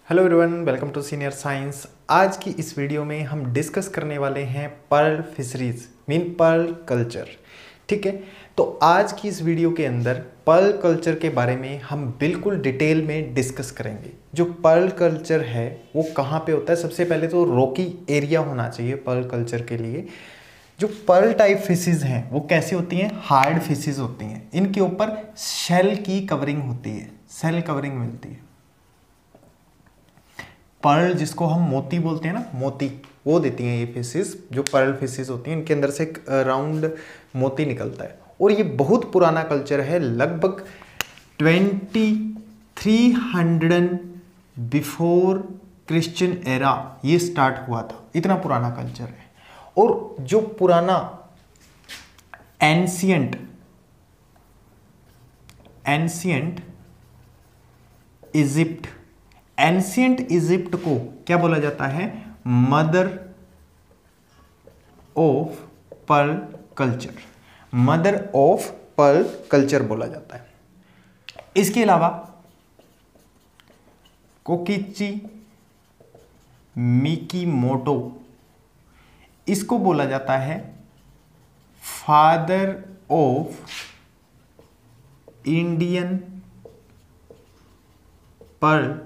Hello everyone, welcome to senior science. आज की इस वीडियो में हम डिस्कस करने वाले हैं pearl fisheries mean pearl culture. ठीक है, तो आज की इस वीडियो के अंदर पर्ल कल्चर के बारे में हम बिल्कुल डिटेल में डिस्कस करेंगे। जो पर्ल कल्चर है वो कहाँ पे होता है। सबसे पहले तो रॉकी एरिया होना चाहिए पर्ल कल्चर के लिए। जो पर्ल टाइप फिशेज हैं वो कैसी होती हैं, हार्ड फिशेज होती हैं। इनके ऊपर शेल की कवरिंग होती है, सेल कवरिंग मिलती है। पर्ल जिसको हम मोती बोलते हैं ना, मोती, वो देती हैं ये फिशेस। जो पर्ल फिशेस होती हैं इनके अंदर से एक राउंड मोती निकलता है। और ये बहुत पुराना कल्चर है, लगभग 2300 बिफोर क्रिश्चियन एरा ये स्टार्ट हुआ था। इतना पुराना कल्चर है। और जो पुराना एंशियंट इजिप्ट, एंशियंट इजिप्ट को क्या बोला जाता है, mother of pearl culture, mother of pearl culture बोला जाता है। इसके अलावा कोकिची मिकीमोटो, इसको बोला जाता है father of Indian pearl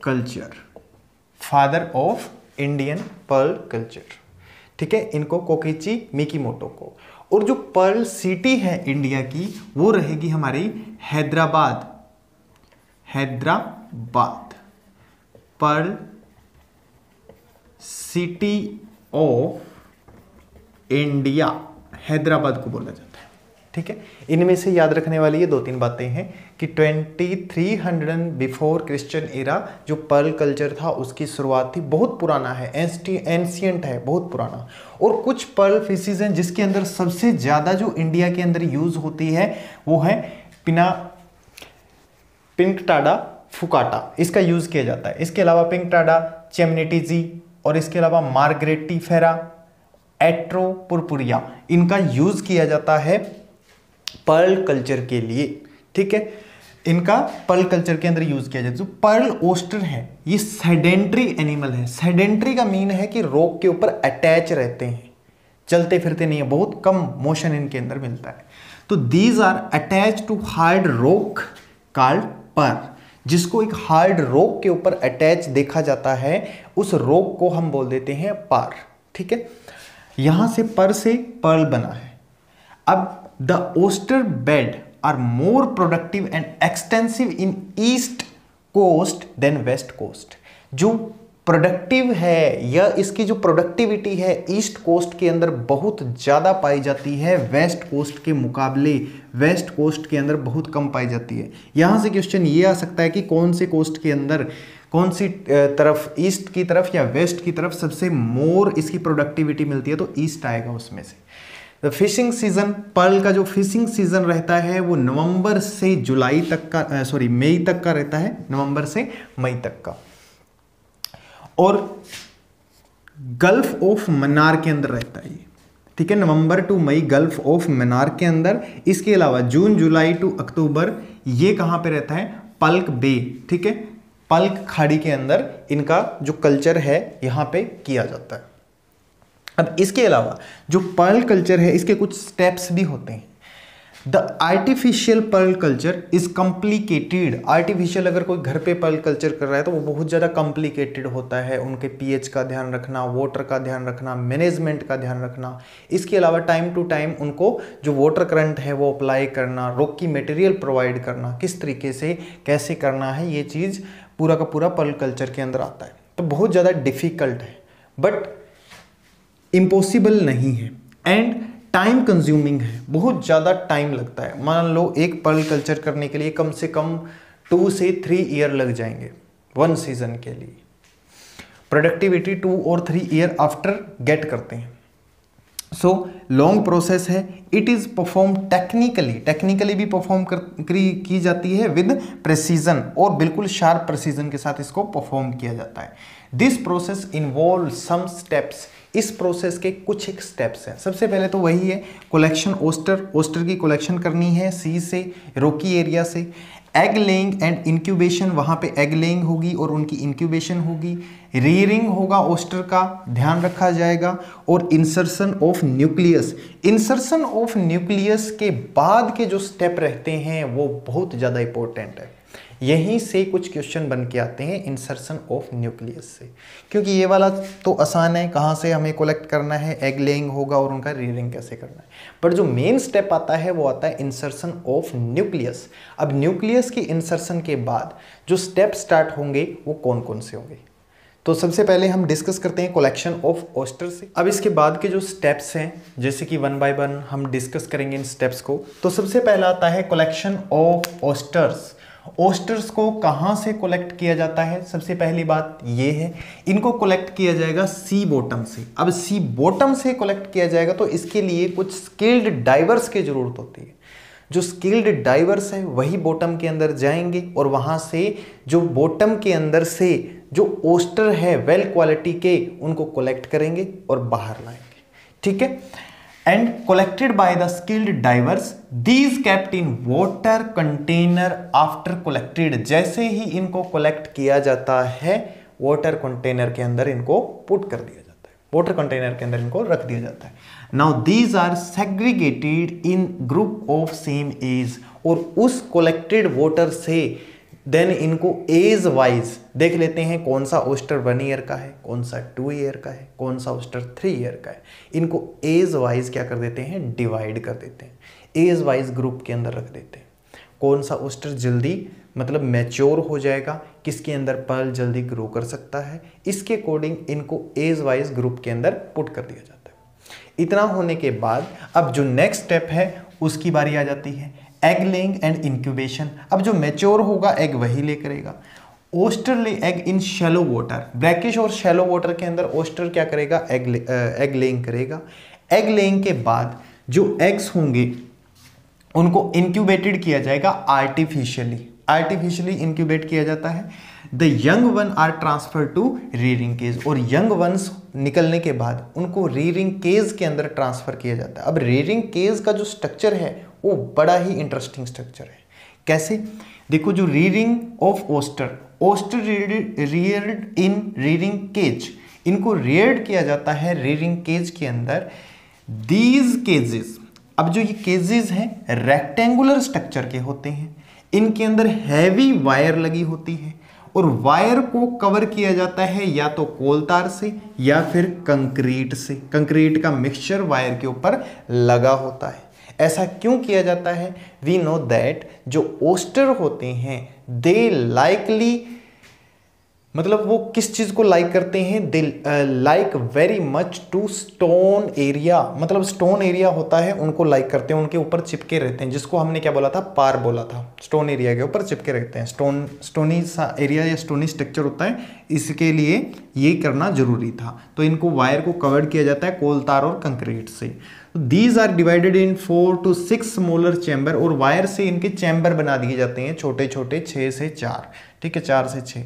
culture, father of Indian pearl culture. ठीक है, इनको कोकिची मिकीमोटो को। और जो पर्ल सिटी है इंडिया की वो रहेगी हमारी Hyderabad, pearl city of India, Hyderabad को बोला जाता है। ठीक है, इनमें से याद रखने वाली ये दो तीन बातें हैं कि 2300 बिफोर क्रिश्चियन एरा जो पर्ल कल्चर था उसकी शुरुआत थी, बहुत पुराना है, एंशियंट है, बहुत पुराना। और कुछ पर्ल फिशेज हैं जिसके अंदर सबसे ज़्यादा जो इंडिया के अंदर यूज़ होती है वो है पिंकटाडा फुकाटा, इसका यूज़ किया जाता है। इसके अलावा पिंकटाडा चेमनिटीजी और इसके अलावा मार्गरेटिफेरा, एट्रोपुरपुरिया, इनका यूज़ किया जाता है पर्ल कल्चर के लिए। ठीक है, इनका पर्ल कल्चर के अंदर यूज किया जाता है। जो पर्ल ओस्टर है ये सेडेंट्री एनिमल है। सेडेंट्री का मीन है कि रॉक के ऊपर अटैच रहते हैं, चलते फिरते नहीं है, बहुत कम मोशन इनके अंदर मिलता है। तो these are attach to hard rock called pearl. जिसको एक हार्ड रॉक के ऊपर अटैच देखा जाता है उस रॉक को हम बोल देते हैं पर्ल। ठीक है, यहां से पर से पर्ल बना है। अब the oyster bed are more productive and extensive in east coast than west coast। जो प्रोडक्टिव है या इसकी जो प्रोडक्टिविटी है ईस्ट कोस्ट के अंदर बहुत ज़्यादा पाई जाती है, वेस्ट कोस्ट के मुकाबले वेस्ट कोस्ट के अंदर बहुत कम पाई जाती है। यहाँ से क्वेश्चन ये आ सकता है कि कौन से कोस्ट के अंदर, कौन सी तरफ, ईस्ट की तरफ या वेस्ट की तरफ सबसे मोर इसकी प्रोडक्टिविटी मिलती है, तो ईस्ट आएगा उसमें से। फिशिंग सीजन, पर्ल का जो फिशिंग सीजन रहता है वो नवंबर से जुलाई तक का, मई तक का रहता है, नवंबर से मई तक का। और गल्फ ऑफ मन्नार के अंदर रहता है ये। ठीक है, नवंबर टू मई गल्फ ऑफ मन्नार के अंदर। इसके अलावा जून जुलाई टू अक्टूबर ये कहाँ पे रहता है, पल्क बे। ठीक है, पल्क खाड़ी के अंदर इनका जो कल्चर है यहाँ पे किया जाता है। अब इसके अलावा जो पर्ल कल्चर है इसके कुछ स्टेप्स भी होते हैं। The artificial pearl culture is complicated. Artificial अगर कोई घर पे पर्ल कल्चर कर रहा है तो वो बहुत ज़्यादा कॉम्प्लिकेटेड होता है। उनके पीएच का ध्यान रखना, वाटर का ध्यान रखना, मैनेजमेंट का ध्यान रखना। इसके अलावा टाइम टू टाइम उनको जो वाटर करंट है वो अप्लाई करना, रॉक की मटेरियल प्रोवाइड करना, किस तरीके से कैसे करना है, ये चीज़ पूरा का पूरा पर्ल कल्चर के अंदर आता है। तो बहुत ज़्यादा डिफ़िकल्ट है बट इम्पॉसिबल नहीं है। एंड टाइम कंज्यूमिंग है, बहुत ज़्यादा टाइम लगता है। मान लो एक पर्ल कल्चर करने के लिए कम से कम 2 से 3 ईयर लग जाएंगे 1 सीजन के लिए। प्रोडक्टिविटी 2 और 3 ईयर आफ्टर गेट करते हैं। सो लॉन्ग प्रोसेस है। इट इज़ परफॉर्म टेक्निकली भी परफॉर्म की जाती है विद प्रेसिजन, और बिल्कुल शार्प प्रेसिजन के साथ इसको परफॉर्म किया जाता है। This process involve some steps. इस प्रोसेस के कुछ एक स्टेप्स हैं। सबसे पहले तो वही है कलेक्शन, ओस्टर की कलेक्शन करनी है सी से, रॉकी एरिया से। एग लेइंग एंड इंक्यूबेशन, वहां पे एग लेइंग होगी और उनकी इंक्यूबेशन होगी। रीयरिंग होगा ओस्टर का, ध्यान रखा जाएगा। और insertion of nucleus, insertion of nucleus के बाद के जो स्टेप रहते हैं वो बहुत ज़्यादा इंपॉर्टेंट है। यहीं से कुछ क्वेश्चन बन के आते हैं इंसर्शन ऑफ न्यूक्लियस से, क्योंकि ये वाला तो आसान है, कहाँ से हमें कलेक्ट करना है, एग लेइंग होगा और उनका रीयरिंग कैसे करना है। पर जो मेन स्टेप आता है वो आता है इंसर्शन ऑफ न्यूक्लियस। अब न्यूक्लियस की इंसर्शन के बाद जो स्टेप स्टार्ट होंगे वो कौन कौन से होंगे, तो सबसे पहले हम डिस्कस करते हैं कलेक्शन ऑफ ओस्टर से। अब इसके बाद के जो स्टेप्स हैं, जैसे कि वन बाय वन हम डिस्कस करेंगे इन स्टेप्स को। तो सबसे पहला आता है कलेक्शन ऑफ ओस्टर्स। ओस्टर्स को कहाँ से कलेक्ट किया जाता है, सबसे पहली बात ये है, इनको कलेक्ट किया जाएगा सी बॉटम से। अब सी बॉटम से कलेक्ट किया जाएगा तो इसके लिए कुछ स्किल्ड डाइवर्स की जरूरत होती है। जो स्किल्ड डाइवर्स है वही बॉटम के अंदर जाएंगे और वहां से जो बॉटम के अंदर से जो ओस्टर है वेल क्वालिटी के, उनको कलेक्ट करेंगे और बाहर लाएंगे, ठीक है। And collected by the skilled diverse, these kept in water container after collected. जैसे ही इनको कलेक्ट किया जाता है वाटर कंटेनर के अंदर इनको पुट कर दिया जाता है, वाटर कंटेनर के अंदर इनको रख दिया जाता है। Now these are segregated in group of same age, और उस कलेक्टेड वाटर से देन इनको एज वाइज देख लेते हैं कौन सा ओस्टर 1 ईयर का है, कौन सा 2 ईयर का है, कौन सा ओस्टर 3 ईयर का है। इनको एज वाइज क्या कर देते हैं, डिवाइड कर देते हैं, एज वाइज ग्रुप के अंदर रख देते हैं। कौन सा ओस्टर जल्दी मतलब मैच्योर हो जाएगा, किसके अंदर पर्ल जल्दी ग्रो कर सकता है, इसके अकॉर्डिंग इनको एज वाइज ग्रुप के अंदर पुट कर दिया जाता है। इतना होने के बाद अब जो नेक्स्ट स्टेप है उसकी बारी आ जाती है, एग लेइंग एंड इंक्यूबेशन। अब जो मैच्योर होगा एग वही ले करेगा। ओस्टर ले एग इन शैलो वाटर, ब्रैकिश और शैलो वाटर के अंदर ओस्टर क्या करेगा, एग लेइंग करेगा। एग लेइंग के बाद जो एग्स होंगे उनको इंक्यूबेटेड किया जाएगा आर्टिफिशियली इंक्यूबेट किया जाता है। The young one are transfer to rearing cage, और यंग वंस निकलने के बाद उनको रीयरिंग केज के अंदर ट्रांसफर किया जाता है। अब रीयरिंग केज का जो स्ट्रक्चर है वो बड़ा ही इंटरेस्टिंग स्ट्रक्चर है। कैसे, देखो, जो rearing of oyster reared in rearing cage, इनको रियर्ड किया जाता है रीयरिंग केज के अंदर। दीज केजेस, अब जो ये केजेस हैं रेक्टेंगुलर स्ट्रक्चर के होते हैं, इनके अंदर हैवी वायर लगी होती है और वायर को कवर किया जाता है या तो कोल तार से या फिर कंक्रीट से। कंक्रीट का मिक्सचर वायर के ऊपर लगा होता है। ऐसा क्यों किया जाता है, वी नो दैट जो ओस्टर होते हैं दे लाइकली, मतलब वो किस चीज को लाइक करते हैं, they like very much to stone area, मतलब स्टोन एरिया होता है उनको लाइक करते हैं, उनके ऊपर चिपके रहते हैं, जिसको हमने क्या बोला था, पार बोला था। स्टोन एरिया के ऊपर चिपके रहते हैं, स्टोनी सा एरिया या स्टोनी स्ट्रक्चर होता है, इसके लिए ये करना जरूरी था। तो इनको वायर को कवर किया जाता है कोल तार और कंक्रीट से। These are divided in 4 to 6 smaller chamber, और वायर से इनके चैम्बर बना दिए जाते हैं छोटे छोटे 6 से 4, ठीक है, 4 से 6।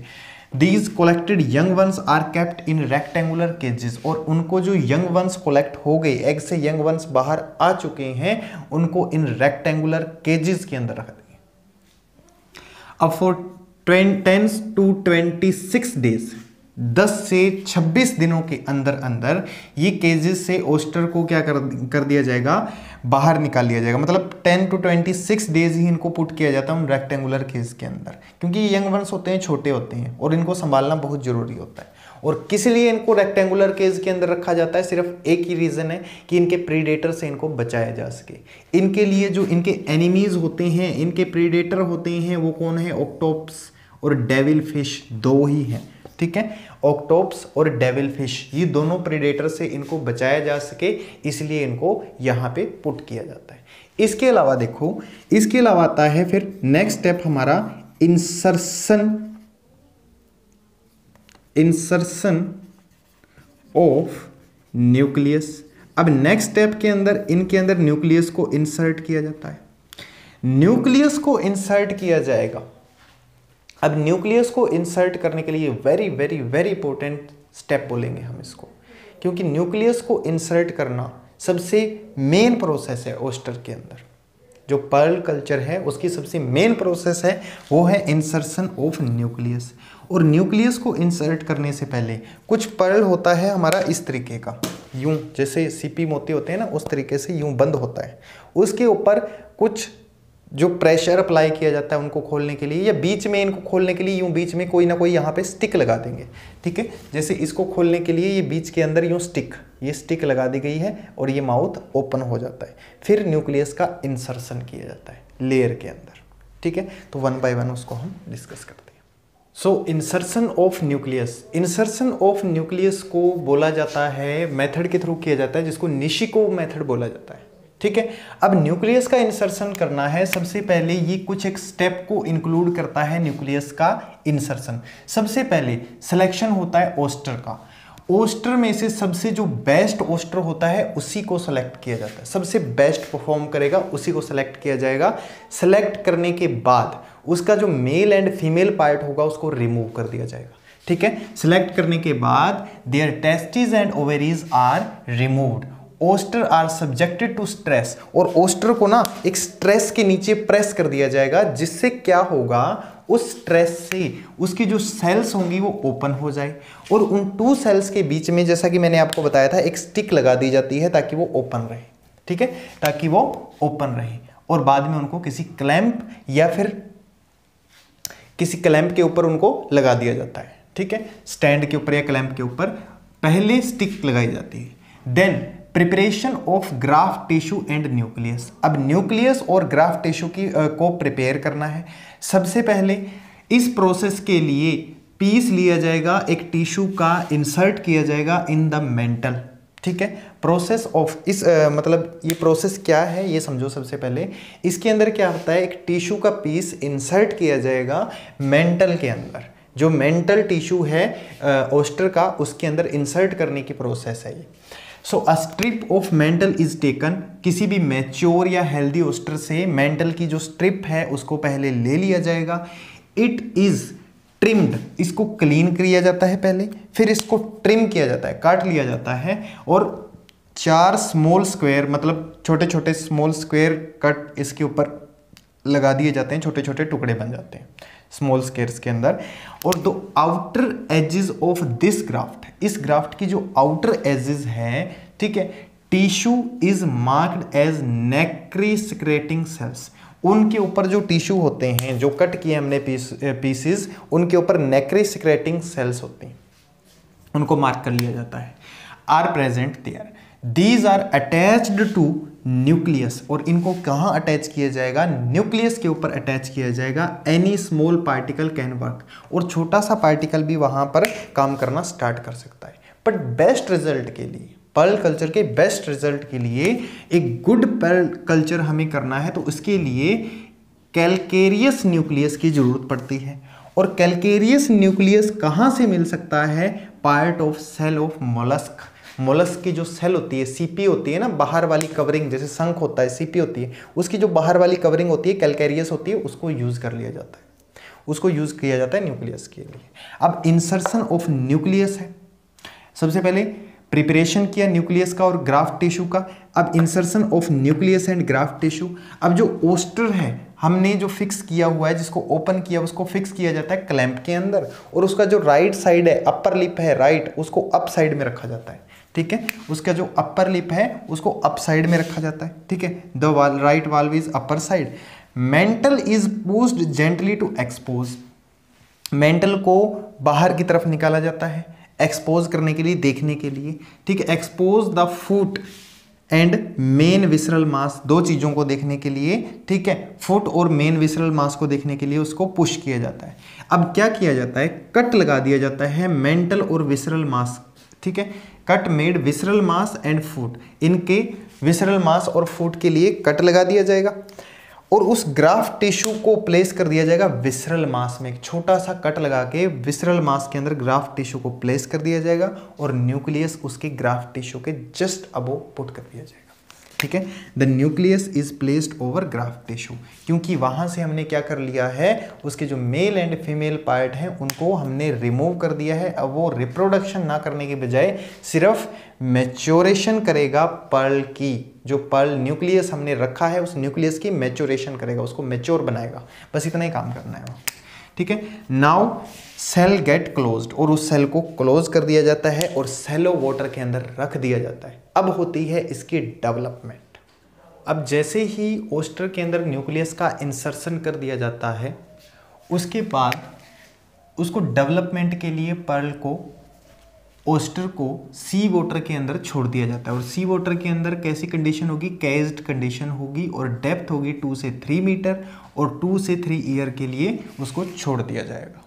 These collected young ones are kept in rectangular cages, और उनको जो young ones collect हो गए, एग से young ones बाहर आ चुके हैं, उनको इन rectangular cages के अंदर रख देंगे। अब for 10 to 26 days, 10 से 26 दिनों के अंदर अंदर ये केजेस से ओस्टर को क्या कर दिया जाएगा, बाहर निकाल लिया जाएगा। मतलब 10 to 26 डेज ही इनको पुट किया जाता है उन रेक्टेंगुलर केज के अंदर, क्योंकि ये यंग वंस होते हैं, छोटे होते हैं और इनको संभालना बहुत जरूरी होता है। और किस लिए इनको रेक्टेंगुलर केज के अंदर रखा जाता है, सिर्फ एक ही रीजन है कि इनके प्रीडेटर से इनको बचाया जा सके। इनके लिए जो इनके एनिमीज होते हैं, इनके प्रीडेटर होते हैं, वो कौन है, ऑक्टोपस और डेविल फिश, दो ही हैं, ठीक है। ऑक्टोपस और डेविल फिश, ये दोनों प्रेडेटर से इनको बचाया जा सके, इसलिए इनको यहाँ पे पुट किया जाता है। इसके अलावा देखो, इसके अलावा आता है फिर नेक्स्ट स्टेप हमारा इंसर्शन ऑफ न्यूक्लियस। अब नेक्स्ट स्टेप के अंदर इनके अंदर न्यूक्लियस को इंसर्ट किया जाता है। न्यूक्लियस को इंसर्ट किया जाएगा। अब न्यूक्लियस को इंसर्ट करने के लिए very very very important step बोलेंगे हम इसको, क्योंकि न्यूक्लियस को इंसर्ट करना सबसे मेन प्रोसेस है ओस्टर के अंदर। जो पर्ल कल्चर है उसकी सबसे मेन प्रोसेस है वो है इंसर्शन ऑफ न्यूक्लियस। और न्यूक्लियस को इंसर्ट करने से पहले कुछ पर्ल होता है हमारा इस तरीके का, यूं जैसे सीपी मोती होते हैं ना, उस तरीके से यूं बंद होता है। उसके ऊपर कुछ जो प्रेशर अप्लाई किया जाता है उनको खोलने के लिए, या बीच में इनको खोलने के लिए यूं बीच में कोई ना कोई यहाँ पे स्टिक लगा देंगे, ठीक है। जैसे इसको खोलने के लिए ये बीच के अंदर यूं ये स्टिक लगा दी गई है और ये माउथ ओपन हो जाता है। फिर न्यूक्लियस का इंसर्शन किया जाता है लेयर के अंदर, ठीक है। तो 1 बाय 1 उसको हम डिस्कस करते हैं। So insertion of nucleus, insertion of nucleus को बोला जाता है, मेथड के थ्रू किया जाता है जिसको निशिकोव मेथड बोला जाता है, ठीक है। अब न्यूक्लियस का इंसर्शन करना है, सबसे पहले ये कुछ एक स्टेप को इंक्लूड करता है न्यूक्लियस का इंसर्शन। सबसे पहले सिलेक्शन होता है ओस्टर का। ओस्टर में से सबसे जो बेस्ट ओस्टर होता है उसी को सेलेक्ट किया जाता है, सबसे बेस्ट परफॉर्म करेगा उसी को सेलेक्ट किया जाएगा। सेलेक्ट करने के बाद उसका जो मेल एंड फीमेल पार्ट होगा उसको रिमूव कर दिया जाएगा, ठीक है। सिलेक्ट करने के बाद their testis and ovaries are removed, oyster are subjected to stress, और ओस्टर को ना एक स्ट्रेस के नीचे प्रेस कर दिया जाएगा, जिससे क्या होगा, उस स्ट्रेस से उसकी जो सेल्स होंगी वो ओपन हो जाए, और उन 2 सेल्स के बीच में जैसा कि मैंने आपको बताया था एक स्टिक लगा दी जाती है ताकि वो ओपन रहे, ठीक है, ताकि वो ओपन रहे। और बाद में उनको किसी क्लैंप या फिर किसी क्लैंप के ऊपर उनको लगा दिया जाता है, ठीक है। स्टैंड के ऊपर या क्लैंप के ऊपर पहले स्टिक लगाई जाती है। Then preparation of graft tissue and nucleus. अब न्यूक्लियस और ग्राफ्ट टिश्यू को प्रिपेयर करना है। सबसे पहले इस प्रोसेस के लिए पीस लिया जाएगा, एक टिश्यू का इंसर्ट किया जाएगा इन द मेंटल, ठीक है। प्रोसेस ऑफ इस मतलब ये प्रोसेस क्या है ये समझो। सबसे पहले इसके अंदर क्या होता है, एक टिश्यू का पीस इंसर्ट किया जाएगा मेंटल के अंदर, जो मेंटल टिश्यू है ओस्टर का, उसके अंदर इंसर्ट करने की प्रोसेस है ये। So a strip of mantle is taken, किसी भी मैच्योर या हेल्दी ओस्टर से मेंटल की जो स्ट्रिप है उसको पहले ले लिया जाएगा। इट इज ट्रिम्ड, इसको क्लीन किया जाता है पहले, फिर इसको ट्रिम किया जाता है, काट लिया जाता है, और 4 स्मॉल स्क्वायर मतलब छोटे छोटे स्मॉल स्क्वायर कट इसके ऊपर लगा दिए जाते हैं, छोटे छोटे टुकड़े बन जाते हैं स्मॉल स्क्वायर्स के अंदर। और the outer edges of this graft, इस ग्राफ्ट की जो आउटर एजेस है, ठीक है, tissue is marked as nacre secreting cells, उनके ऊपर जो टिश्यू होते हैं जो कट किए हमने पीसेस, उनके ऊपर नेक्री-सिक्रेटिंग सेल्स होती हैं, उनको मार्क कर लिया जाता है। Are present there, these are attached to nucleus, और इनको कहाँ अटैच किया जाएगा, न्यूक्लियस के ऊपर अटैच किया जाएगा। Any small particle can work, और छोटा सा पार्टिकल भी वहाँ पर काम करना स्टार्ट कर सकता है। बट बेस्ट रिजल्ट के लिए, पर्ल कल्चर के बेस्ट रिजल्ट के लिए, एक गुड पर्ल कल्चर हमें करना है तो उसके लिए कैलकेरियस न्यूक्लियस की जरूरत पड़ती है। और कैलकेरियस न्यूक्लियस कहाँ से मिल सकता है, part of cell of mollusc. Mollusc की जो सेल होती है, सीपी होती है ना, बाहर वाली कवरिंग, जैसे शंख होता है सीपी होती है, उसकी जो बाहर वाली कवरिंग होती है कैलकेरियस होती है, उसको यूज कर लिया जाता है, उसको यूज किया जाता है न्यूक्लियस के लिए। अब इंसर्शन ऑफ न्यूक्लियस है, सबसे पहले प्रिपरेशन किया न्यूक्लियस का और ग्राफ्ट टिश्यू का। अब insertion of nucleus and graft tissue. अब जो ओस्टर है हमने जो फिक्स किया हुआ है, जिसको ओपन किया, उसको फिक्स किया जाता है क्लैंप के अंदर, और उसका जो राइट साइड है, अपर लिप है राइट, उसको अप साइड में रखा जाता है, ठीक है। उसका जो अपर लिप है उसको अप साइड में रखा जाता है, ठीक है। The right valve is upper side. Mantle is pushed gently to expose, mantle को बाहर की तरफ निकाला जाता है एक्सपोज करने के लिए, देखने के लिए, ठीक है। Expose the foot and main visceral mass, 2 चीज़ों को देखने के लिए, ठीक है, फुट और मेन विसरल मास को देखने के लिए उसको पुश किया जाता है। अब क्या किया जाता है, कट लगा दिया जाता है मेंटल और विसरल मास, ठीक है। Cut made visceral mass and foot, इनके विसरल मास और फुट के लिए कट लगा दिया जाएगा, और उस ग्राफ्ट टिश्यू को प्लेस कर दिया जाएगा विसरल मास में। एक छोटा सा कट लगा के विसरल मास के अंदर ग्राफ्ट टिश्यू को प्लेस कर दिया जाएगा, और न्यूक्लियस उसके ग्राफ्ट टिश्यू के जस्ट अबो पुट कर दिया जाएगा, ठीक है। The nucleus is placed over graft tissue, क्योंकि वहाँ से हमने क्या कर लिया है, उसके जो मेल एंड फीमेल पार्ट हैं उनको हमने रिमूव कर दिया है। अब वो रिप्रोडक्शन ना करने के बजाय सिर्फ मैच्योरेशन करेगा पर्ल की, जो पर्ल न्यूक्लियस हमने रखा है उस न्यूक्लियस की मैच्योरेशन करेगा, उसको मैच्योर बनाएगा, बस इतना ही काम करना है वो, ठीक है। नाउ सेल गेट क्लोज्ड, और उस सेल को क्लोज कर दिया जाता है और सेलो वाटर के अंदर रख दिया जाता है। अब होती है इसकी डेवलपमेंट। अब जैसे ही ओस्टर के अंदर न्यूक्लियस का इंसर्शन कर दिया जाता है, उसके बाद उसको डेवलपमेंट के लिए पर्ल को, ओस्टर को सी वाटर के अंदर छोड़ दिया जाता है। और सी वाटर के अंदर कैसी कंडीशन होगी, केज्ड कंडीशन होगी, और डेप्थ होगी 2 से 3 मीटर, और 2 से 3 ईयर के लिए उसको छोड़ दिया जाएगा।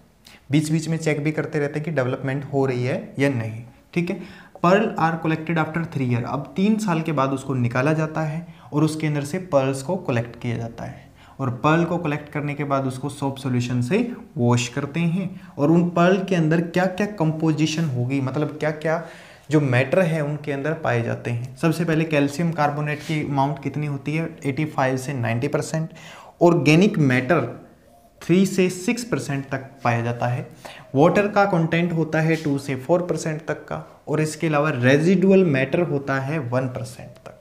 बीच बीच में चेक भी करते रहते हैं कि डेवलपमेंट हो रही है या नहीं, ठीक है। Pearl are collected after 3 year, अब 3 साल के बाद उसको निकाला जाता है और उसके अंदर से पर्ल्स को कलेक्ट किया जाता है। और पर्ल को कलेक्ट करने के बाद उसको सोप सॉल्यूशन से वॉश करते हैं। और उन पर्ल के अंदर क्या क्या कंपोजिशन होगी, मतलब क्या क्या जो मैटर है उनके अंदर पाए जाते हैं। सबसे पहले कैल्शियम कार्बोनेट की अमाउंट कितनी होती है, 85 से 90%। ऑर्गेनिक मैटर 3 से 6% तक पाया जाता है। वाटर का कंटेंट होता है 2 से 4% तक का, और इसके अलावा रेजिडुअल मैटर होता है 1% तक।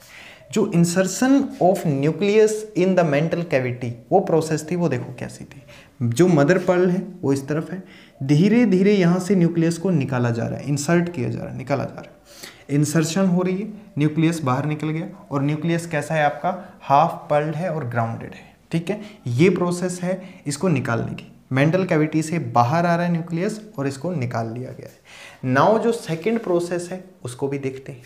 जो insertion of nucleus in the mantle cavity वो प्रोसेस थी, वो देखो कैसी थी। जो मदर पर्ल है वो इस तरफ है, धीरे धीरे यहाँ से न्यूक्लियस को निकाला जा रहा है, इंसर्ट किया जा रहा है, निकाला जा रहा है। इंसर्शन हो रही है, न्यूक्लियस बाहर निकल गया, और न्यूक्लियस कैसा है आपका, हाफ पर्ल्ड है और ग्राउंडेड है, ठीक है। ये प्रोसेस है इसको निकालने की। मेंटल कैविटी से बाहर आ रहा है न्यूक्लियस और इसको निकाल लिया गया है। नाउ जो सेकेंड प्रोसेस है उसको भी देखते हैं।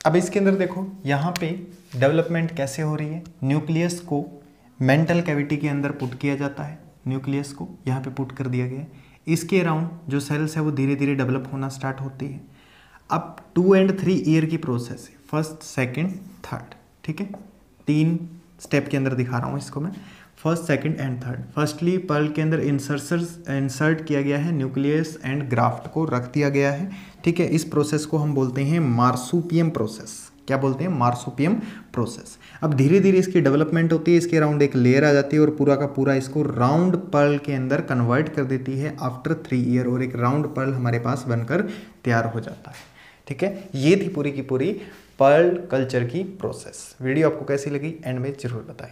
अब इसके अंदर देखो यहाँ पे डेवलपमेंट कैसे हो रही है। न्यूक्लियस को मेंटल कैविटी के अंदर पुट किया जाता है, न्यूक्लियस को यहाँ पे पुट कर दिया गया है। इसके अराउंड जो सेल्स है वो धीरे धीरे डेवलप होना स्टार्ट होती है। अब 2 and 3 ईयर की प्रोसेस है, फर्स्ट सेकेंड थर्ड, ठीक है। 3 स्टेप के अंदर दिखा रहा हूँ इसको मैं, first second and third. Firstly pearl के अंदर इंसर्ट किया गया है, न्यूक्लियस एंड ग्राफ्ट को रख दिया गया है, ठीक है। इस प्रोसेस को हम बोलते हैं मार्सुपियम प्रोसेस। क्या बोलते हैं, मार्सुपियम प्रोसेस। अब धीरे धीरे इसकी डेवलपमेंट होती है, इसके अराउंड एक लेयर आ जाती है और पूरा का पूरा इसको राउंड पर्ल के अंदर कन्वर्ट कर देती है आफ्टर 3 ईयर, और एक राउंड पर्ल हमारे पास बनकर तैयार हो जाता है, ठीक है। ये थी पूरी की पूरी पर्ल कल्चर की प्रोसेस। वीडियो आपको कैसी लगी एंड में जरूर बताएं।